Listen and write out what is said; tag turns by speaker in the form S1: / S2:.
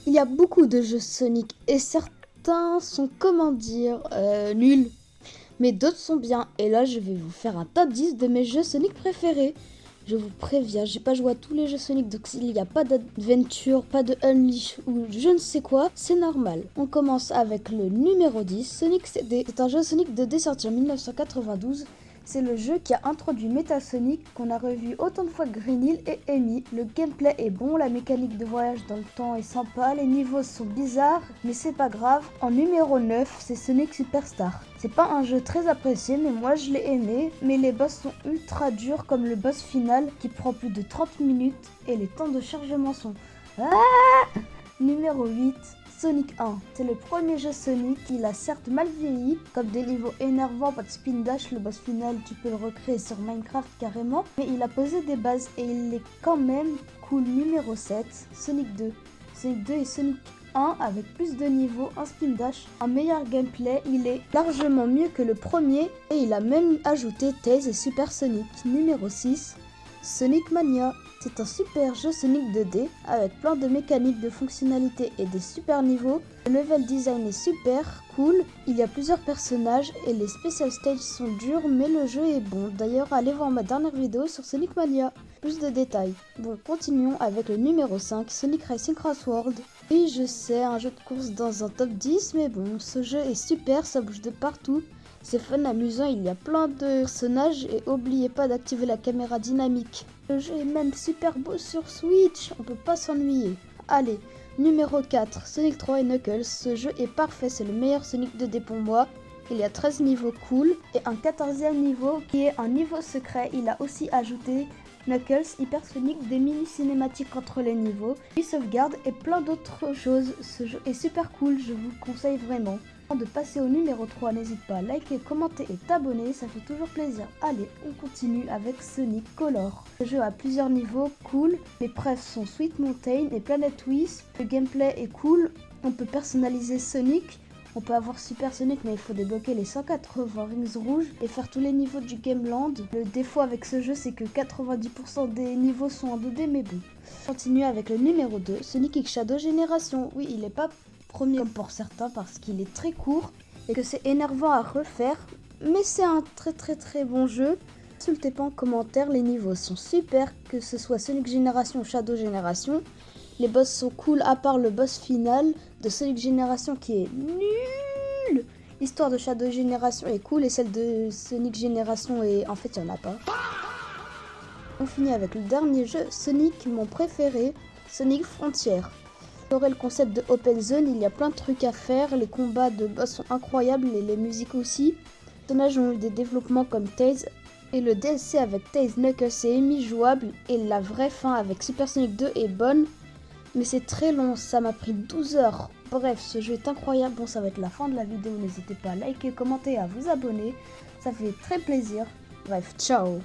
S1: Il y a beaucoup de jeux Sonic et certains sont, comment dire, nuls. Mais d'autres sont bien. Et là, je vais vous faire un top 10 de mes jeux Sonic préférés. Je vous préviens, j'ai pas joué à tous les jeux Sonic, donc s'il n'y a pas d'adventure, pas de Unleash ou je ne sais quoi, c'est normal. On commence avec le numéro 10, Sonic CD. C'est un jeu Sonic 2D sorti en 1992. C'est le jeu qui a introduit Metal Sonic, qu'on a revu autant de fois que Green Hill et Amy. Le gameplay est bon, la mécanique de voyage dans le temps est sympa, les niveaux sont bizarres, mais c'est pas grave. En numéro 9, c'est Sonic Superstar. C'est pas un jeu très apprécié, mais moi je l'ai aimé. Mais les boss sont ultra durs, comme le boss final qui prend plus de 30 minutes et les temps de chargement sont... Numéro 8, Sonic 1. C'est le premier jeu Sonic, il a certes mal vieilli, comme des niveaux énervants, pas de spin dash, le boss final tu peux le recréer sur Minecraft carrément, mais il a posé des bases et il est quand même cool. Numéro 7, Sonic 2. Sonic 2 et Sonic 1 avec plus de niveaux, un spin dash, un meilleur gameplay, il est largement mieux que le premier et il a même ajouté Tails et Super Sonic. Numéro 6, Sonic Mania. C'est un super jeu Sonic 2D avec plein de mécaniques, de fonctionnalités et des super niveaux. Le level design est super cool, il y a plusieurs personnages et les special stages sont durs mais le jeu est bon. D'ailleurs allez voir ma dernière vidéo sur Sonic Mania, plus de détails. Bon, continuons avec le numéro 5, Sonic Racing Cross World. Oui, je sais, un jeu de course dans un top 10, mais bon, ce jeu est super, ça bouge de partout. C'est fun, amusant, il y a plein de personnages et n'oubliez pas d'activer la caméra dynamique. Le jeu est même super beau sur Switch, on peut pas s'ennuyer. Allez, numéro 4, Sonic 3 et Knuckles. Ce jeu est parfait, c'est le meilleur Sonic 2D pour moi. Il y a 13 niveaux cool et un 14e niveau qui est un niveau secret. Il a aussi ajouté Knuckles, Hyper Sonic, des mini-cinématiques entre les niveaux, des sauvegardes et plein d'autres choses. Ce jeu est super cool, je vous le conseille vraiment. Avant de passer au numéro 3, n'hésite pas à liker, commenter et t'abonner, ça fait toujours plaisir. Allez, on continue avec Sonic Color. Le jeu a plusieurs niveaux cool, les preuves sont Sweet Mountain et Planet Twist. Le gameplay est cool, on peut personnaliser Sonic. On peut avoir Super Sonic, mais il faut débloquer les 180 rings rouges et faire tous les niveaux du Gameland. Le défaut avec ce jeu, c'est que 90% des niveaux sont en 2D, mais bon. On continue avec le numéro 2, Sonic X Shadow Génération. Oui, il n'est pas premier comme pour certains parce qu'il est très court et que c'est énervant à refaire, mais c'est un très bon jeu. Insultez pas en commentaire, les niveaux sont super, que ce soit Sonic Génération ou Shadow Génération. Les boss sont cool à part le boss final de Sonic Génération qui est nul. L'histoire de Shadow Génération est cool et celle de Sonic Génération est... En fait, il n'y en a pas. On finit avec le dernier jeu, Sonic, mon préféré, Sonic Frontier. J'adorais le concept de Open Zone, il y a plein de trucs à faire, les combats de boss sont incroyables et les musiques aussi. Les personnages ont eu des développements comme Tails et le DLC avec Tails, Knuckles et Amy jouable et la vraie fin avec Super Sonic 2 est bonne. Mais c'est très long, ça m'a pris 12 heures. Bref, ce jeu est incroyable. Bon, ça va être la fin de la vidéo. N'hésitez pas à liker, commenter, à vous abonner. Ça fait très plaisir. Bref, ciao.